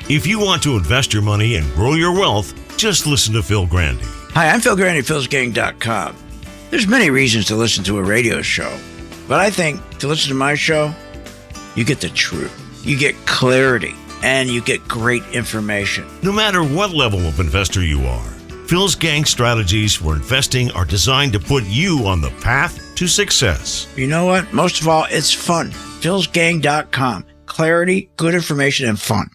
If you want to invest your money and grow your wealth, just listen to Phil Grande. Hi, I'm Phil Grande, philsgang.com. There's many reasons to listen to a radio show, but I think to listen to my show, you get the truth, you get clarity, and you get great information. No matter what level of investor you are, Phil's Gang strategies for investing are designed to put you on the path to success. You know what? Most of all, it's fun. philsgang.com. Clarity, good information, and fun.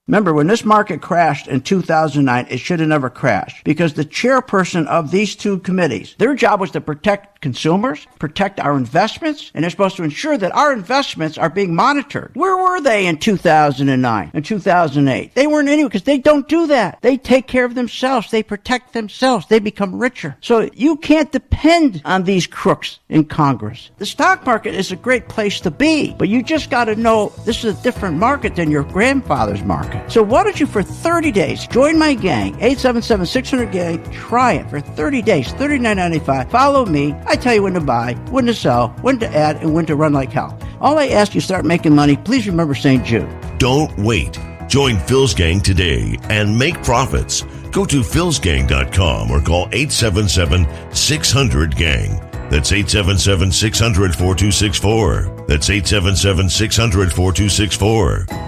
Remember, when this market crashed in 2009, it should have never crashed because the chairperson of these two committees, their job was to protect consumers, protect our investments, and they're supposed to ensure that our investments are being monitored. Where were they in 2009 and 2008? They weren't anywhere because they don't do that. They take care of themselves. They protect themselves. They become richer. So you can't depend on these crooks in Congress. The stock market is a great place to be, but you just got to know this is a different market than your grandfather's market. So why don't you, for 30 days, join my gang, 877-600-GANG. Try it for 30 days, $39.95. Follow me. I tell you when to buy, when to sell, when to add, and when to run like hell. All I ask you, start making money. Please remember St. Jude. Don't wait. Join Phil's Gang today and make profits. Go to philsgang.com or call 877-600-GANG. That's 877-600-4264. That's 877-600-4264.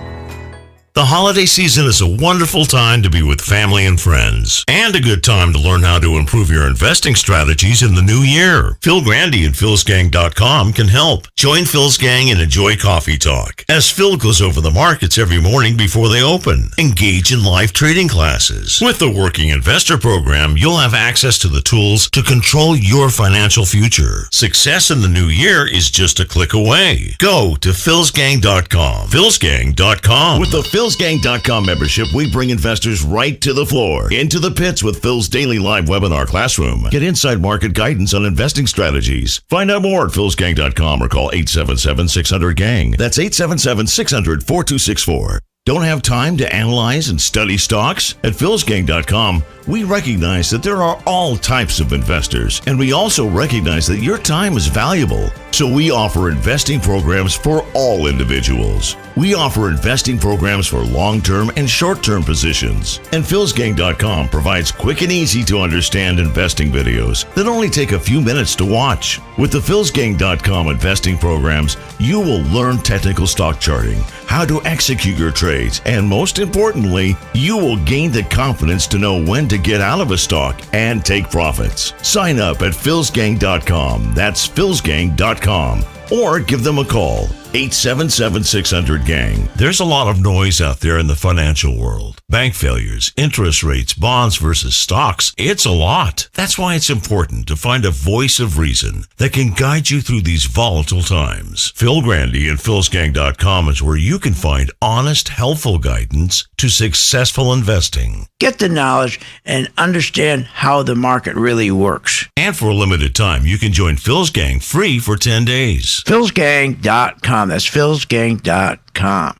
The holiday season is a wonderful time to be with family and friends, and a good time to learn how to improve your investing strategies in the new year. Phil Grande and philsgang.com can help. Join Phil's Gang and enjoy coffee talk, as Phil goes over the markets every morning before they open. Engage in live trading classes. With the Working Investor Program, you'll have access to the tools to control your financial future. Success in the new year is just a click away. Go to philsgang.com. philsgang.com. With the philsgang.com membership, we bring investors right to the floor, into the pits with Phil's daily live webinar classroom. Get inside market guidance on investing strategies. Find out more at philsgang.com or call 877-600-GANG. That's 877-600-4264. Don't have time to analyze and study stocks? At philsgang.com, we recognize that there are all types of investors, and we also recognize that your time is valuable. So we offer investing programs for all individuals. We offer investing programs for long-term and short-term positions. And philsgang.com provides quick and easy to understand investing videos that only take a few minutes to watch. With the philsgang.com investing programs, you will learn technical stock charting, how to execute your trades, and most importantly, you will gain the confidence to know when to get out of a stock and take profits. Sign up at philsgang.com. That's philsgang.com. Or give them a call, 877-600-GANG. There's a lot of noise out there in the financial world. Bank failures, interest rates, bonds versus stocks. It's a lot. That's why it's important to find a voice of reason that can guide you through these volatile times. Phil Grande and philsgang.com is where you can find honest, helpful guidance to successful investing. Get the knowledge and understand how the market really works. And for a limited time, you can join Phil's Gang free for 10 days. philsgang.com. That's philsgang.com.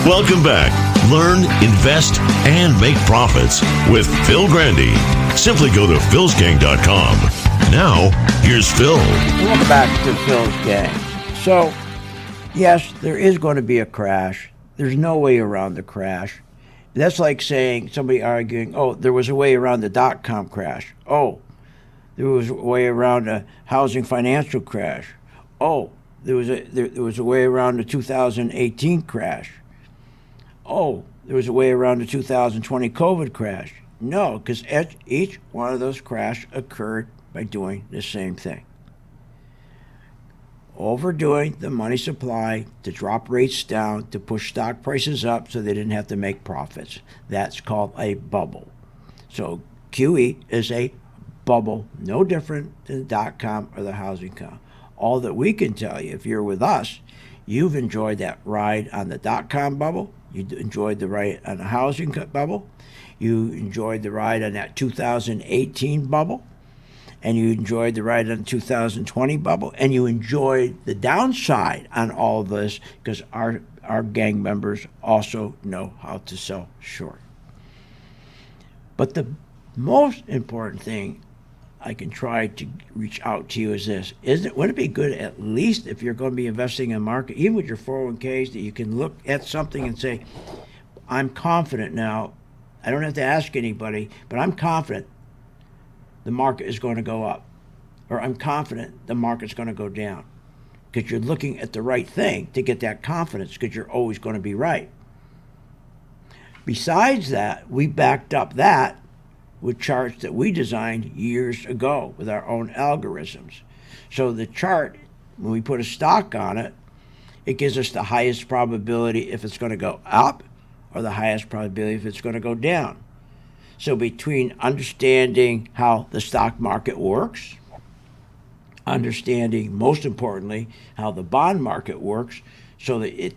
Welcome back. Learn, invest, and make profits with Phil Grande. Simply go to philsgang.com. Now, here's Phil. Welcome back to Phil's Gang. So, yes, there is going to be a crash. There's no way around the crash. That's like saying, somebody arguing, oh, there was a way around the dot-com crash. Oh, there was a way around a housing financial crash. Oh, there was a way around the 2018 crash. Oh, there was a way around the 2020 COVID crash. No, because each one of those crashes occurred by doing the same thing. Overdoing the money supply to drop rates down, to push stock prices up so they didn't have to make profits. That's called a bubble. So QE is a bubble, no different than the .com or the housing com. All that we can tell you, if you're with us, you've enjoyed that ride on the .com bubble, you enjoyed the ride on the housing bubble, you enjoyed the ride on that 2018 bubble, and you enjoyed the ride on the 2020 bubble, and you enjoyed the downside on all of this because our gang members also know how to sell short. But the most important thing I can try to reach out to you is this. Wouldn't it be good, at least if you're going to be investing in the market, even with your 401ks, that you can look at something and say, I'm confident now, I don't have to ask anybody, but I'm confident the market is going to go up, or I'm confident the market's going to go down, because you're looking at the right thing to get that confidence, because you're always going to be right. Besides that, we backed up that with charts that we designed years ago with our own algorithms. So the chart, when we put a stock on it, it gives us the highest probability if it's going to go up, or the highest probability if it's going to go down. So between understanding how the stock market works, understanding, most importantly, how the bond market works, so that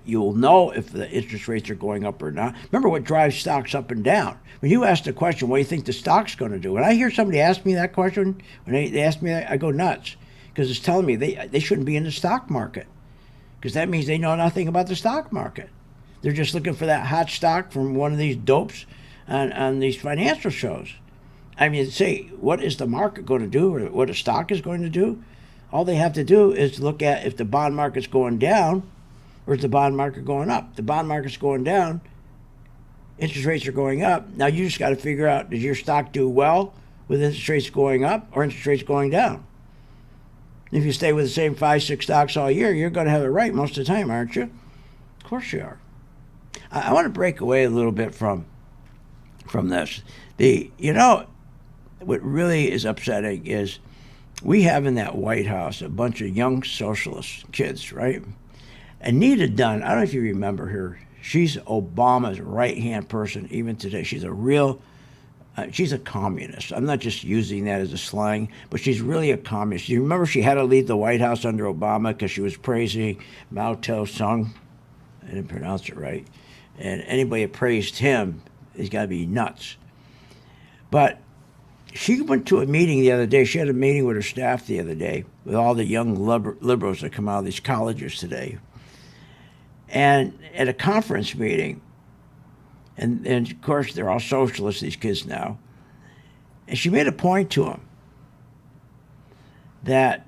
you'll know if the interest rates are going up or not. Remember what drives stocks up and down. When you ask the question, what do you think the stock's going to do? When I hear somebody ask me that question, when they ask me that, I go nuts, because it's telling me they shouldn't be in the stock market, because that means they know nothing about the stock market. They're just looking for that hot stock from one of these dopes on these financial shows. I mean, say, what is the market going to do, or what a stock is going to do? All they have to do is look at if the bond market's going down, or is the bond market going up. If the bond market's going down, interest rates are going up. Now you just got to figure out, does your stock do well with interest rates going up or interest rates going down? If you stay with the same 5-6 stocks all year, you're going to have it right most of the time, aren't you? Of course you are. I want to break away a little bit from this. What really is upsetting is we have in that White House a bunch of young socialist kids, right? Anita Dunn, I don't know if you remember her. She's Obama's right-hand person even today. She's a communist. I'm not just using that as a slang, but she's really a communist. You remember she had to leave the White House under Obama because she was praising Mao Tse-tung? I didn't pronounce it right. And anybody that praised him, he's got to be nuts. But she went to a meeting the other day. She had a meeting with her staff the other day with all the young liberals that come out of these colleges today. And at a conference meeting, and of course they're all socialists, these kids now, and she made a point to them that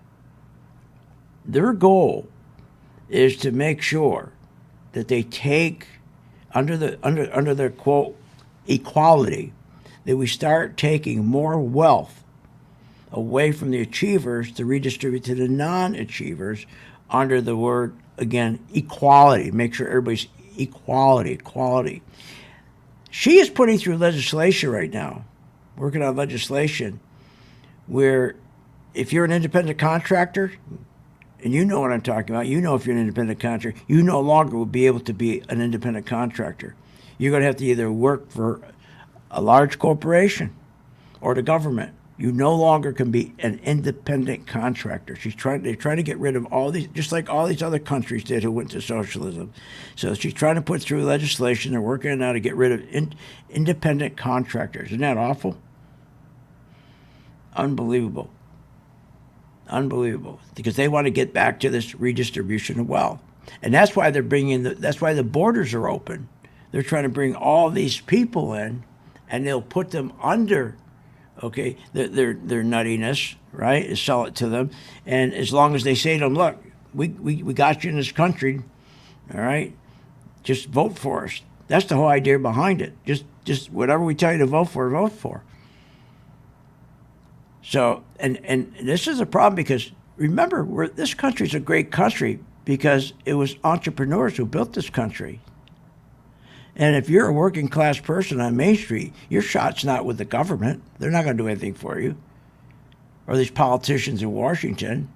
their goal is to make sure that they take under their quote equality, that we start taking more wealth away from the achievers to redistribute to the non-achievers under the word, again, equality. Make sure everybody's equality. She is putting through legislation right now, working on legislation, where if you're an independent contractor, and you know what I'm talking about, you know if you're an independent contractor, you no longer will be able to be an independent contractor. You're going to have to either work for a large corporation or the government. You no longer can be an independent contractor. They're trying to get rid of all these, just like all these other countries did who went to socialism. So she's trying to put through legislation. They're working on how to get rid of independent contractors. Isn't that awful? Unbelievable. Because they want to get back to this redistribution of wealth. And that's why that's why the borders are open. They're trying to bring all these people in, and they'll put them under, okay, their nuttiness, right? Sell it to them. And as long as they say to them, look, we got you in this country, all right, just vote for us. That's the whole idea behind it. Just whatever we tell you to vote for, vote for. So, and this is a problem because, remember, this country's a great country because it was entrepreneurs who built this country. And if you're a working class person on Main Street, your shot's not with the government. They're not going to do anything for you. Or these politicians in Washington.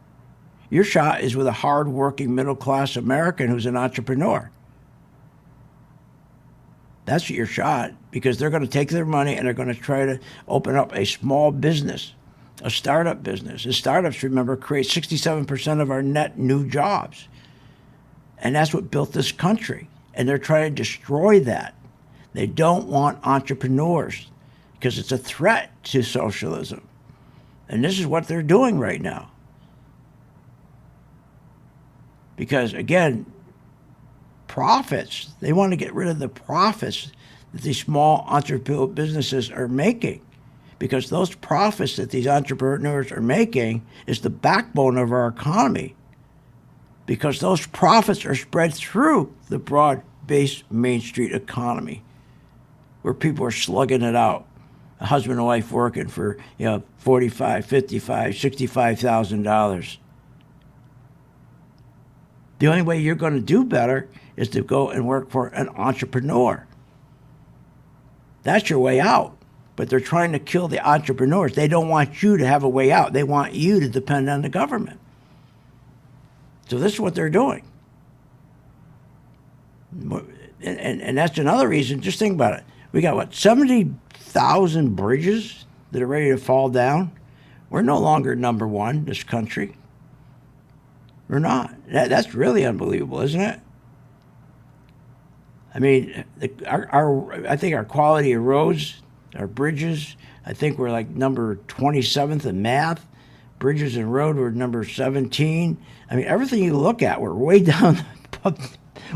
Your shot is with a hard-working middle-class American who's an entrepreneur. That's your shot, because they're going to take their money and they're going to try to open up a small business, a startup business. And startups, remember, create 67% of our net new jobs. And that's what built this country. And they're trying to destroy that. They don't want entrepreneurs because it's a threat to socialism. And this is what they're doing right now. Because, again, profits, they want to get rid of the profits that these small entrepreneurial businesses are making. Because those profits that these entrepreneurs are making is the backbone of our economy. Because those profits are spread through the broad-based Main Street economy, where people are slugging it out. A husband and wife working for, $45,000, $55,000, $65,000. The only way you're going to do better is to go and work for an entrepreneur. That's your way out. But they're trying to kill the entrepreneurs. They don't want you to have a way out. They want you to depend on the government. So this is what they're doing. And that's another reason. Just think about it. We got, 70,000 bridges that are ready to fall down? We're no longer number one, this country. We're not. That's really unbelievable, isn't it? I mean, I think our quality of roads, our bridges, I think we're like number 27th in math. Bridges and road, we're number 17. I mean, everything you look at, we're way down.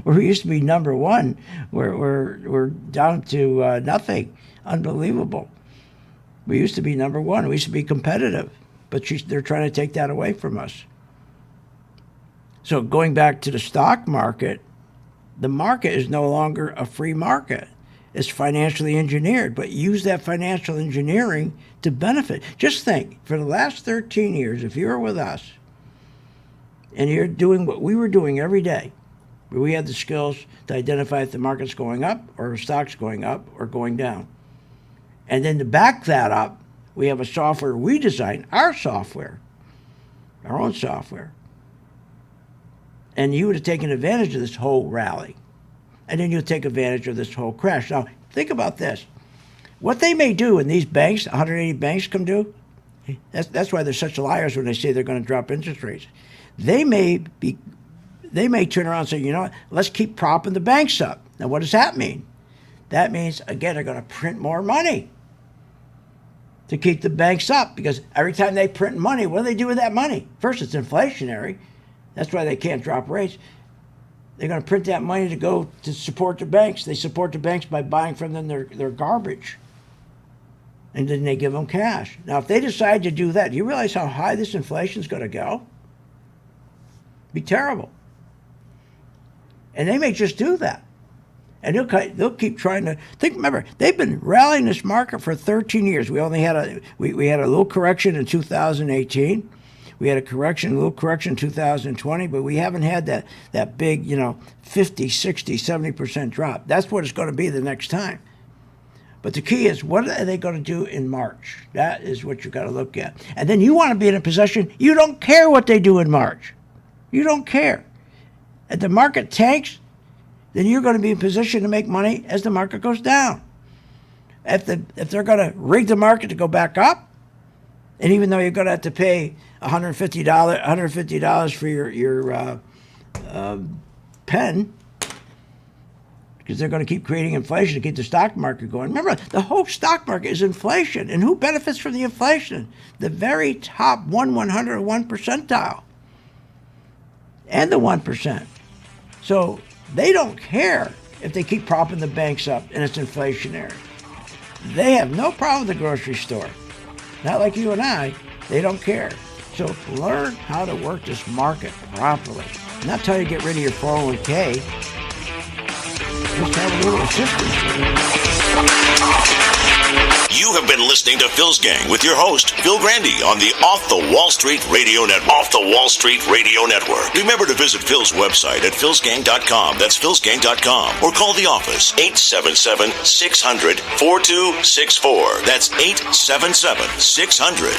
Where we used to be number one, we're down to nothing. Unbelievable. We used to be number one. We used to be competitive. But they're trying to take that away from us. So going back to the stock market, the market is no longer a free market. It's financially engineered, but use that financial engineering to benefit. Just think, for the last 13 years, if you were with us and you're doing what we were doing every day, where we had the skills to identify if the market's going up or the stock's going up or going down. And then to back that up, we have a software we design, our software, our own software. And you would have taken advantage of this whole rally. And then you'll take advantage of this whole crash. Now, think about this. What they may do in these banks, 180 banks come do, that's why they're such liars when they say they're going to drop interest rates. They may turn around and say, you know what, let's keep propping the banks up. Now, what does that mean? That means, again, they're going to print more money to keep the banks up. Because every time they print money, what do they do with that money? First, it's inflationary. That's why they can't drop rates. They're going to print that money to go to support the banks. They support the banks by buying from them their garbage. And then they give them cash. Now, if they decide to do that, do you realize how high this inflation is going to go? Be terrible. And they may just do that. And they'll keep trying to think. Remember, they've been rallying this market for 13 years. We only had we had a little correction in 2018. We had a little correction in 2020, but we haven't had that big, 50, 60, 70% drop. That's what it's going to be the next time. But the key is, what are they going to do in March? That is what you got to look at. And then you want to be in a position, you don't care what they do in March. You don't care. If the market tanks, then you're going to be in position to make money as the market goes down. If they're going to rig the market to go back up, and even though you're going to have to pay $150 for your pen, because they're going to keep creating inflation to keep the stock market going. Remember, the whole stock market is inflation. And who benefits from the inflation? The very top 1/101 percentile. And the 1%. So they don't care if they keep propping the banks up and it's inflationary. They have no problem with the grocery store. Not like you and I. They don't care. So learn how to work this market properly. Not tell you to get rid of your 401k. Just have a little assistance. You have been listening to Phil's Gang with your host, Phil Grande, on the Off the Wall Street Radio Network. Remember to visit Phil's website at philsgang.com. That's philsgang.com. Or call the office, 877-600-4264. That's 877-600.